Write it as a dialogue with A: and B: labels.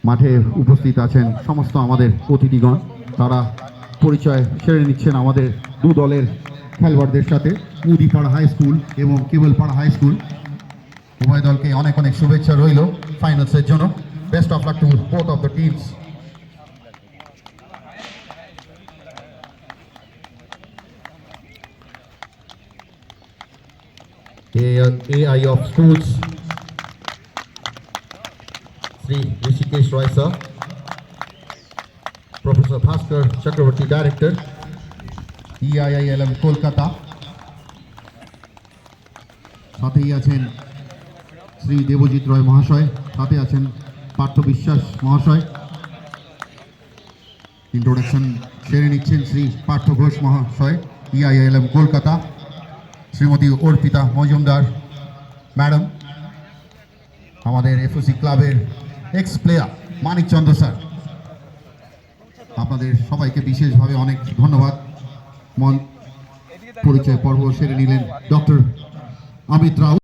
A: মাঠে উপস্থিত আছেন সমস্ত আমাদের অতিথিগণ, তারা পরিচয় সেরে নিচ্ছেন আমাদের দু দলের খেলোয়াড়দের সাথে। মুদিপাড়া হাই স্কুল এবং কেবলপাড়া হাই স্কুল উভয় দলকে অনেক অনেক শুভেচ্ছা রইল ফাইনালসের জন্য। Best of luck to both of the teams. AI of Schools, Sri Rishikesh Roy sir, Professor Bhaskar Chakravarti Director, EIILM Kolkata, সাথেই আছেন শ্রী দেবজিৎ রয় মহাশয়, সাথে আছেন পার্থ বিশ্বাস মহাশয়। ইন্ট্রোডাকশন সেরে নিচ্ছেন শ্রী পার্থ ঘোষ মহাশয়, EIILM কলকাতা। শ্রীমতী অর্পিতা মজুমদার ম্যাডাম, আমাদের এফওসি ক্লাবের এক্স প্লেয়ার মানিকচন্দ্র স্যার, আপনাদের সবাইকে বিশেষভাবে অনেক ধন্যবাদ। পরিচয় পর্ব সেরে নিলেন ডক্টর অমিত রাও।